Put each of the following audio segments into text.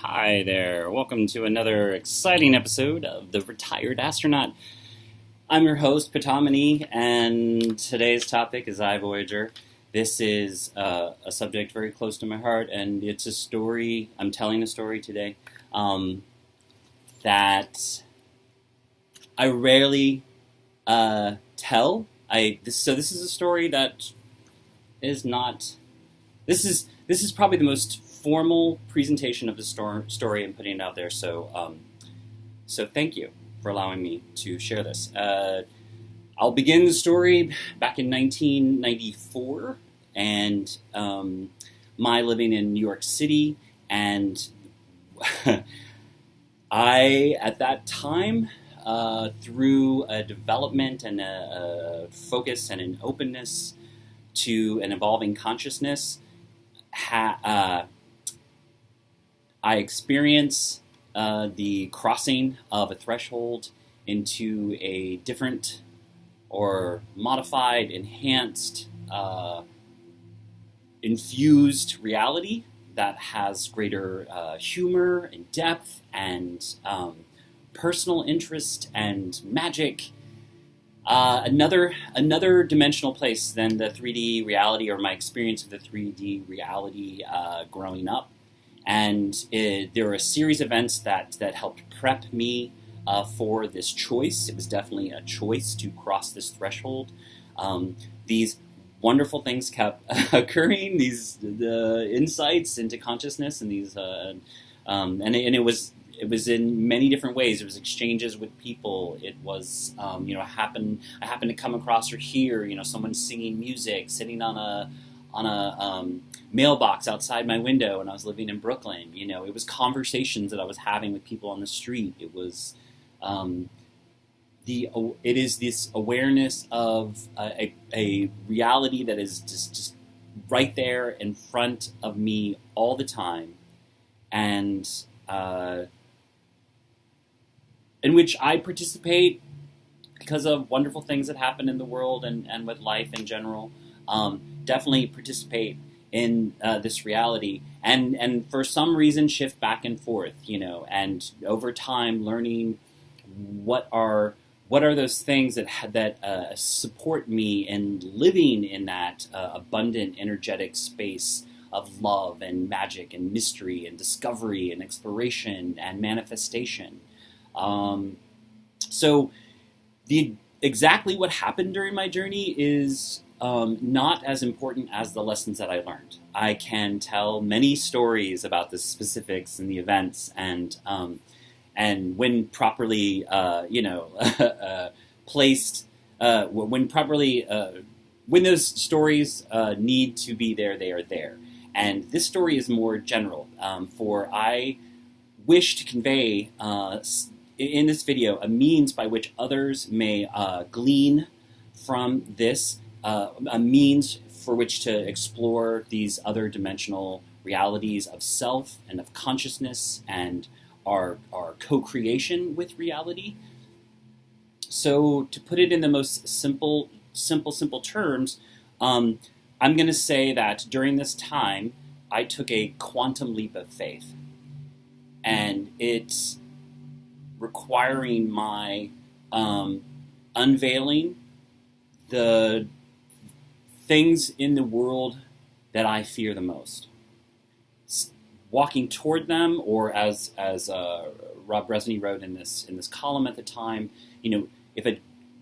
Hi there. Welcome to another exciting episode of The Retired Astronaut. I'm your host, Pitamini, and today's topic is Voyager. This is a subject very close to my heart, and it's a story. I'm telling a story today that I rarely tell. So this is a story that is not. This is probably the most formal presentation of the story and putting it out there. So thank you for allowing me to share this. I'll begin the story back in 1994, and my living in New York City, and I, at that time, through a development and a focus and an openness to an evolving consciousness, I experience the crossing of a threshold into a different or modified, enhanced, infused reality that has greater humor and depth and personal interest and magic. Another dimensional place than the 3D reality, or my experience of the 3D reality growing up. And there were a series of events that helped prep me for this choice. It was definitely a choice to cross this threshold. These wonderful things kept occurring, these insights into consciousness, and these and it was in many different ways. It was exchanges with people. It was I happened to come across or hear someone singing music, sitting on a mailbox outside my window when I was living in Brooklyn. It was conversations that I was having with people on the street. It was it is this awareness of a reality that is just right there in front of me all the time, and in which I participate because of wonderful things that happen in the world and with life in general. Definitely participate in this reality, and for some reason shift back and forth, and over time learning what are those things that support me in living in that abundant, energetic space of love and magic and mystery and discovery and exploration and manifestation. So exactly what happened during my journey is not as important as the lessons that I learned. I can tell many stories about the specifics and the events, and when properly, placed, when those stories need to be there, they are there. And this story is more general. For I wish to convey in this video a means by which others may glean from this. A means for which to explore these other dimensional realities of self and of consciousness and our co-creation with reality. So to put it in the most simple terms, I'm going to say that during this time, I took a quantum leap of faith. And it's requiring my unveiling the things in the world that I fear the most, walking toward them, or as Rob Bresney wrote in this column at the time, if a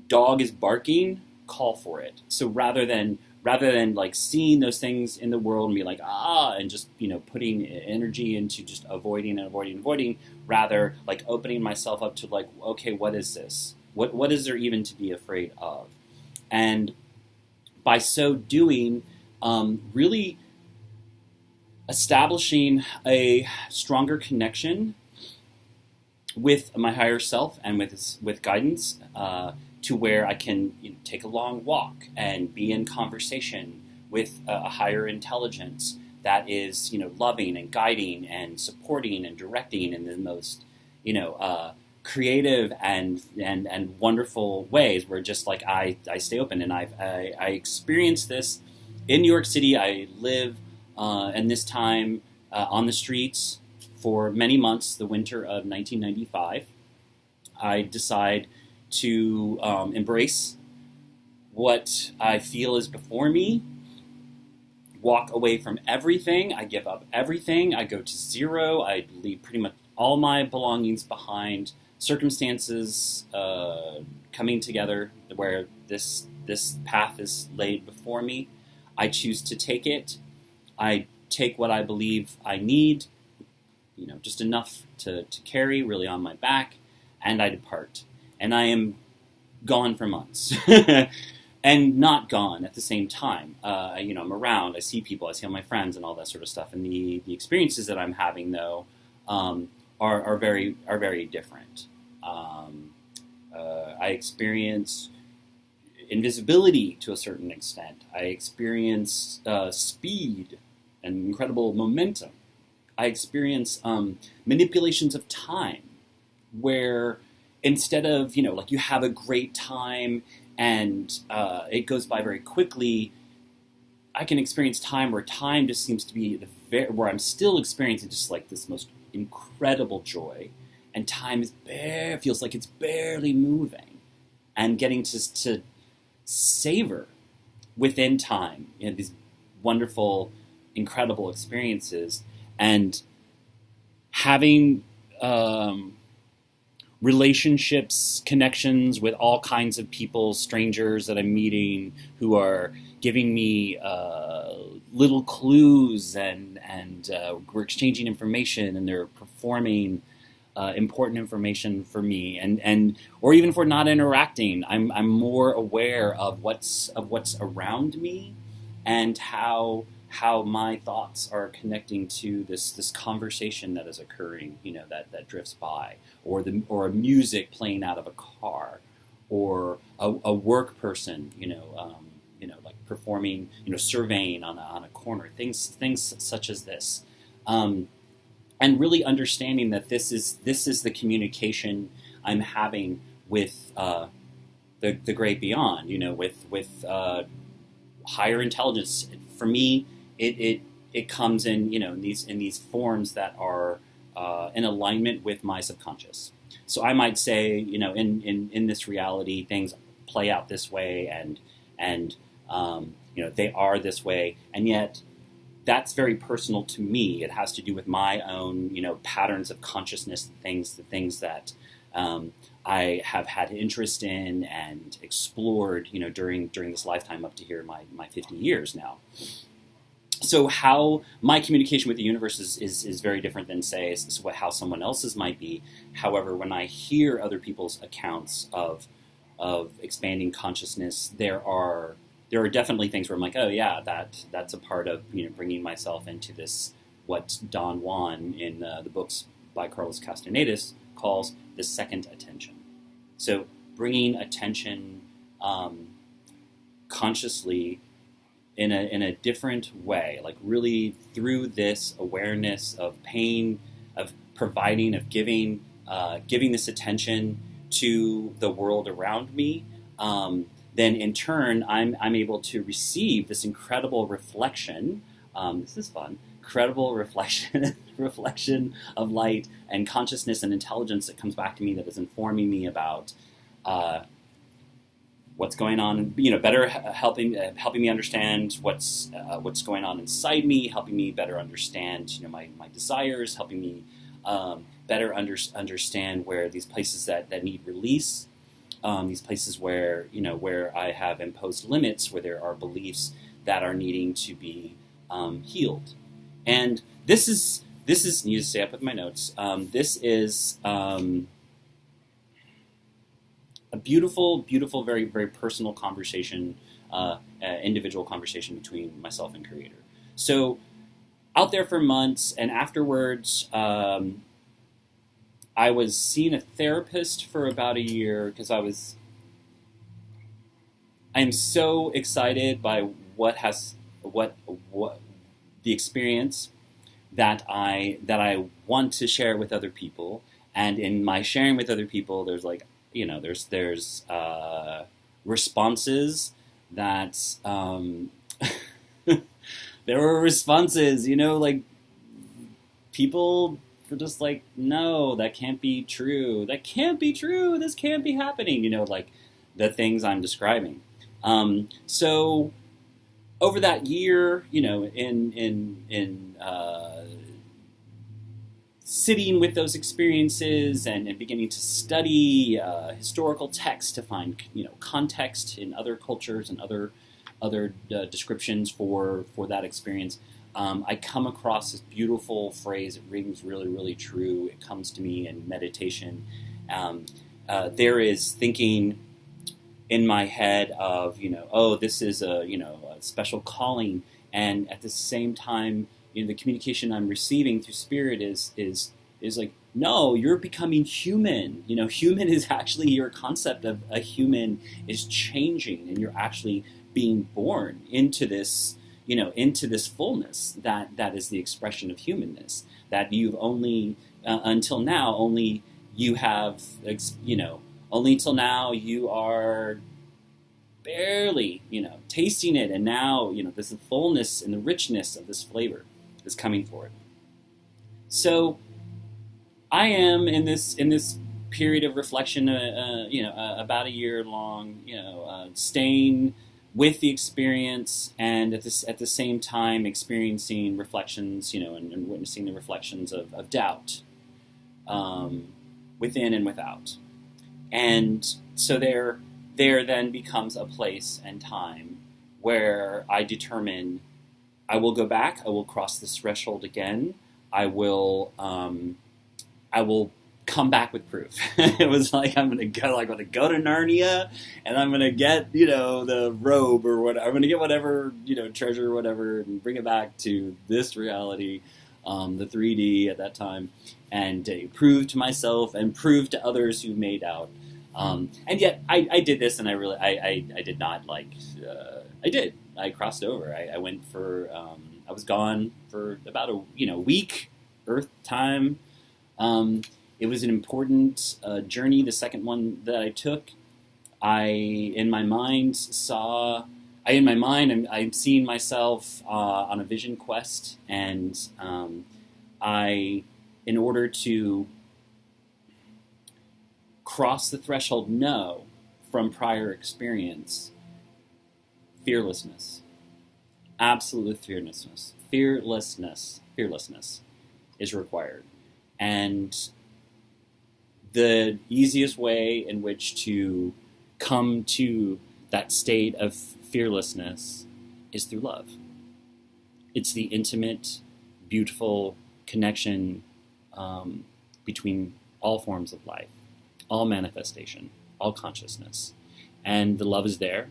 dog is barking, call for it. So rather than like seeing those things in the world and be like and just putting energy into just avoiding, rather like opening myself up to like, okay, what is this? What is there even to be afraid of? And by so doing, really establishing a stronger connection with my higher self and with guidance, to where I can take a long walk and be in conversation with a higher intelligence that is loving and guiding and supporting and directing in the most creative and wonderful ways, where just like I stay open. And I experienced this in New York City. I live and this time on the streets for many months, the winter of 1995, I decide to embrace what I feel is before me, walk away from everything. I give up everything. I go to zero. I leave pretty much all my belongings behind. Circumstances coming together where this path is laid before me. I choose to take it. I take what I believe I need, just enough to carry really on my back, and I depart. And I am gone for months. And not gone at the same time. I'm around, I see people, I see all my friends and all that sort of stuff. And the experiences that I'm having, though, are very different. I experience invisibility to a certain extent. I experience speed and incredible momentum. I experience manipulations of time, where instead of you have a great time and it goes by very quickly, I can experience time where time just seems to be where I'm still experiencing just like this most incredible joy, and time feels like it's barely moving, and getting to savor within time these wonderful, incredible experiences, and having relationships, connections with all kinds of people, strangers that I'm meeting who are giving me little clues, and we're exchanging information, and they're performing important information for me, and or even if we're not interacting, I'm more aware of what's around me, and how my thoughts are connecting to this conversation that is occurring, that drifts by, or a music playing out of a car, or a work person, like performing, surveying on a corner, things such as this, and really understanding that this is the communication I'm having with the great beyond, with higher intelligence. For me, it comes in in these forms that are in alignment with my subconscious. So I might say, in this reality, things play out this way, and they are this way, and yet that's very personal to me. It has to do with my own patterns of consciousness, the things that I have had interest in and explored during this lifetime up to here, my 50 years now. So how my communication with the universe is very different than, say, how someone else's might be. However, when I hear other people's accounts of expanding consciousness, there are definitely things where I'm like, oh yeah, that's a part of bringing myself into this, what Don Juan in the books by Carlos Castanedas calls the second attention. So bringing attention consciously in a different way, like really through this awareness of pain, of providing, of giving this attention to the world around me. Then in turn, I'm able to receive this incredible reflection. This is fun. Incredible reflection of light and consciousness and intelligence that comes back to me, that is informing me about what's going on. Better helping me understand what's going on inside me, helping me better understand my desires, helping me better understand where these places that need release. These places where I have imposed limits, where there are beliefs that are needing to be healed, and this is need to stay up with my notes. This is a beautiful, very, very personal conversation, individual conversation between myself and Creator. So out there for months, and afterwards, I was seeing a therapist for about a year because I am so excited by what the experience that I want to share with other people. And in my sharing with other people, there's there's responses that there were responses, like people were just like, no, that can't be true. That can't be true. This can't be happening. Like the things I'm describing. So over that year, in sitting with those experiences and beginning to study historical texts to find context in other cultures and other descriptions for that experience, I come across this beautiful phrase. It rings really, really true. It comes to me in meditation. There is thinking in my head of, this is a special calling, and at the same time, the communication I'm receiving through spirit is like, no, you're becoming human. Human is actually, your concept of a human is changing, and you're actually being born into this, into this fullness that is the expression of humanness, that you've only, until now, only you have, only until now you are barely, tasting it, and now, this fullness and the richness of this flavor is coming forward. So I am in this period of reflection, about a year long, staying with the experience, and at the same time experiencing reflections, and witnessing the reflections of doubt, within and without. And so there then becomes a place and time where I determine I will go back, I will cross this threshold again, I will come back with proof. It was like, I'm gonna go to Narnia, and I'm gonna get, the robe or whatever. I'm gonna get whatever, treasure or whatever, and bring it back to this reality, the 3D at that time, and prove to myself and prove to others who made out. And yet I did this, and I did not I crossed over. I went for, I was gone for about a week, Earth time. It was an important journey, the second one that I took. I'm seeing myself on a vision quest, and in order to cross the threshold, from prior experience, fearlessness, absolute fearlessness is required. And the easiest way in which to come to that state of fearlessness is through love. It's the intimate, beautiful connection between all forms of life, all manifestation, all consciousness. And the love is there,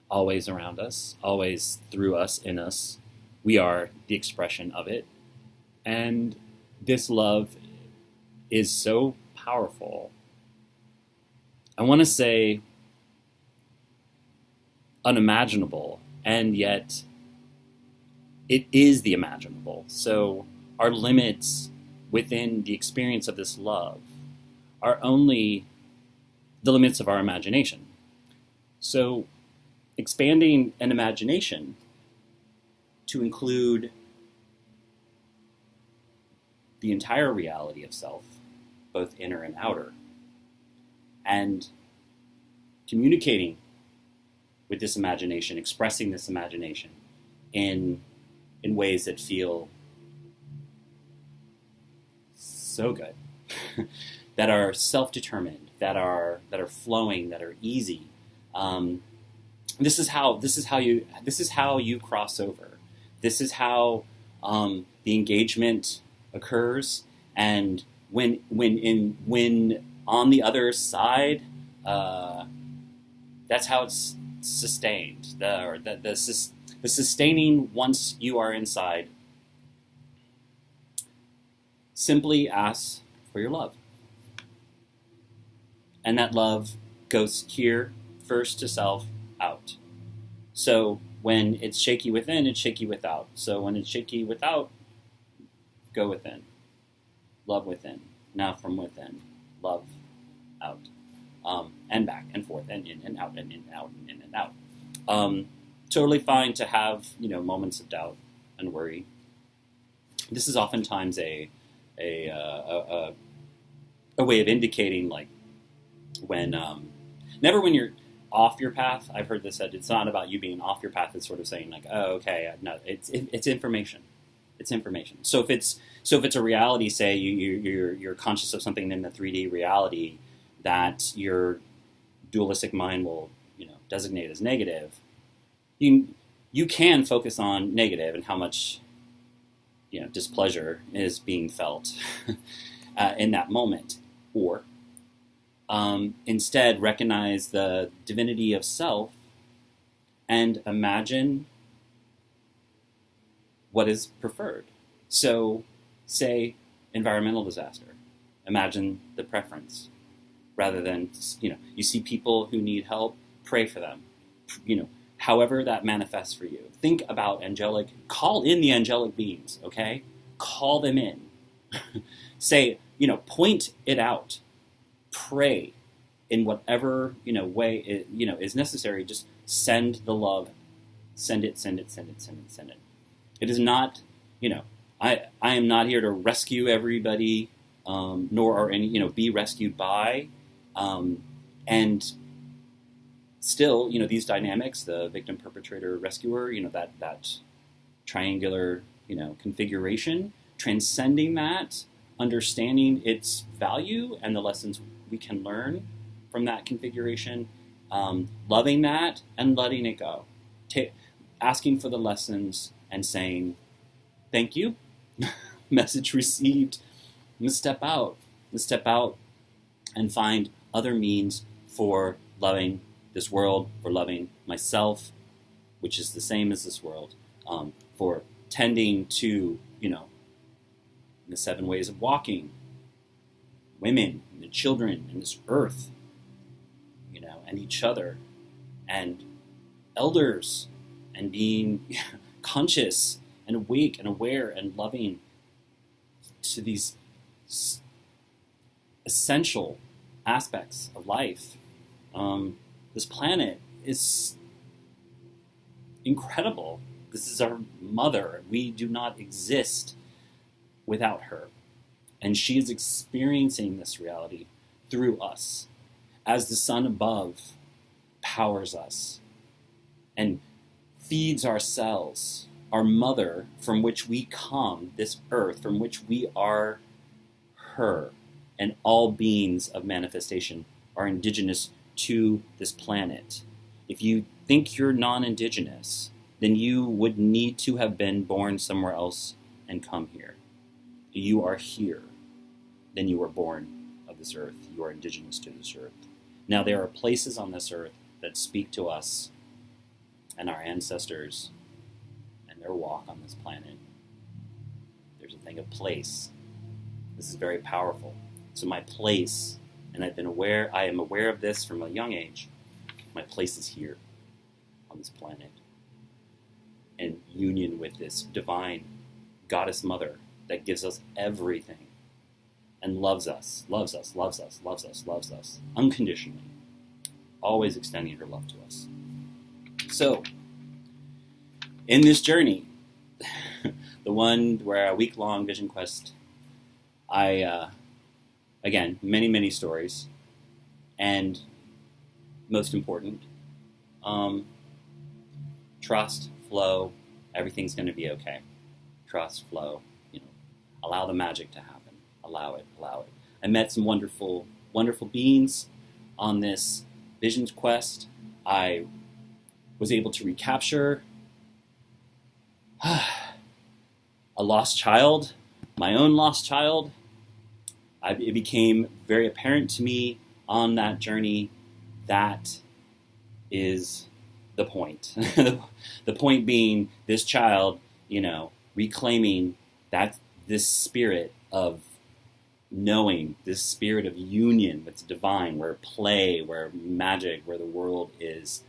always around us, always through us, in us. We are the expression of it. And this love is so powerful. I want to say unimaginable, and yet it is the imaginable. So our limits within the experience of this love are only the limits of our imagination. So expanding an imagination to include the entire reality of self, both inner and outer, and communicating with this imagination, expressing this imagination in ways that feel so good, that are self-determined, that are flowing, that are easy. This is how you cross over. This is how the engagement occurs, and when on the other side, that's how it's sustained. The sustaining, once you are inside, simply asks for your love, and that love goes here first to self, out. So when it's shaky within, it's shaky without. So when it's shaky without, go within. Love within. Now from within, love out. And back and forth and in and out and in and out and in and out. totally fine to have, moments of doubt and worry. This is oftentimes a way of indicating, like, when never when you're off your path. I've heard this said, it's not about you being off your path. It's sort of saying, like, oh, okay, no, it's information. It's information. So if it's a reality, say you're conscious of something in the 3D reality that your dualistic mind will designate as negative, you can focus on negative and how much displeasure is being felt in that moment, or instead recognize the divinity of self and imagine what is preferred. So, say environmental disaster. Imagine the preference. Rather than, you see people who need help, pray for them. However that manifests for you. Think about call in the angelic beings, okay? Call them in. Say, point it out. Pray in whatever, way is necessary. Just send the love. Send it. It is not, I am not here to rescue everybody, nor are any, be rescued by. And still, these dynamics, the victim, perpetrator, rescuer, that triangular, configuration, transcending that, understanding its value and the lessons we can learn from that configuration, loving that and letting it go. Asking for the lessons and saying, thank you, message received, I'm going to step out. And find other means for loving this world, for loving myself, which is the same as this world, for tending to, the 7 ways of walking, women, and the children, and this earth, and each other, and elders, and being conscious and awake and aware and loving to these essential aspects of life. This planet is incredible. This is our mother. We do not exist without her. And she is experiencing this reality through us, as the sun above powers us and feeds our cells, our mother from which we come, this earth from which we are her, and all beings of manifestation are indigenous to this planet. If you think you're non-indigenous, then you would need to have been born somewhere else and come here. You are here. Then you were born of this earth. You are indigenous to this earth. Now there are places on this earth that speak to us and our ancestors and their walk on this planet. There's a thing of place. This is very powerful. So my place, and I am aware of this from a young age, my place is here on this planet, in union with this divine goddess mother that gives us everything and loves us unconditionally, always extending her love to us. So, in this journey, the one where a week-long vision quest, again, many stories, and most important, trust, flow, everything's going to be okay. Trust, flow, allow the magic to happen. Allow it. I met some wonderful beings on this visions quest. I was able to recapture a lost child, my own lost child. It became very apparent to me on that journey that is the point. The point being this child, reclaiming this spirit of knowing, this spirit of union that's divine, where play, where magic, where the world is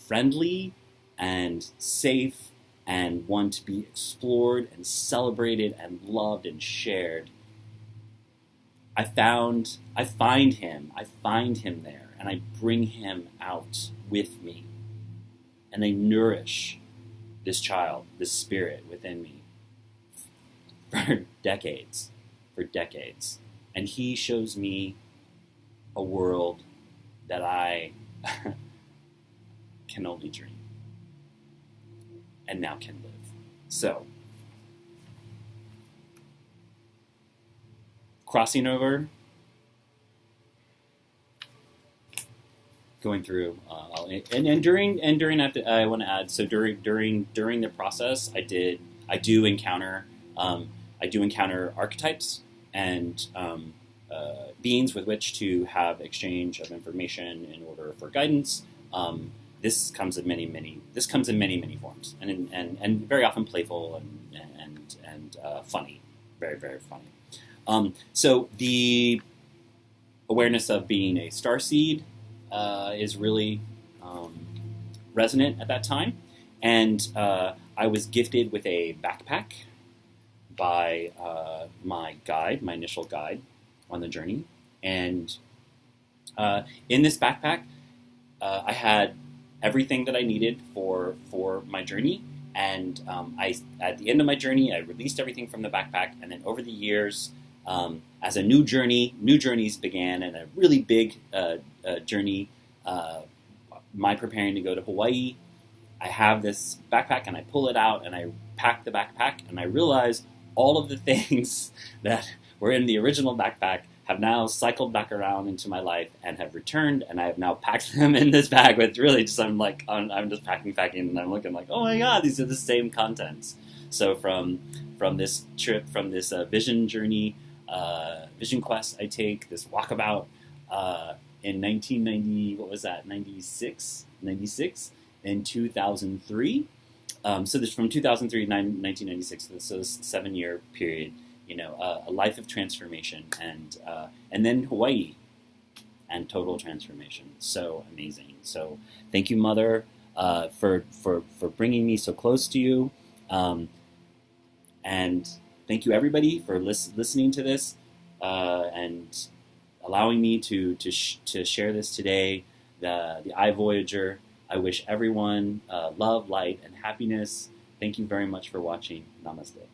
friendly and safe and one to be explored and celebrated and loved and shared. I find him there, and I bring him out with me. and I nourish this child, this spirit within me for decades, and he shows me a world that I can only dream and now can live. So, crossing over, going through, and during I want to add. So during the process, I do encounter archetypes and beings with which to have exchange of information in order for guidance. This comes in many forms, and very often playful and funny, very, very funny. So the awareness of being a starseed is really resonant at that time, and I was gifted with a backpack by my initial guide on the journey, and in this backpack I had everything that I needed for my journey. And at the end of my journey, I released everything from the backpack, and then over the years, as a new journeys began, and a really big journey, my preparing to go to Hawaii. I have this backpack, and I pull it out, and I pack the backpack, and I realize all of the things that were in the original backpack have now cycled back around into my life and have returned, and I have now packed them in this bag with really just, I'm just packing, and I'm looking like, oh my god, these are the same contents. So from this trip, from this vision journey, vision quest I take, this walkabout in 1990, what was that, 96, in 2003. So this from 2003 to 1996, so this 7-year period, a life of transformation, and then Hawaii, and total transformation. So amazing. So thank you, Mother, for bringing me so close to you, and thank you, everybody, for listening to this and allowing me to share this today. The Voyager. I wish everyone love, light, and happiness. Thank you very much for watching. Namaste.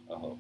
Oh.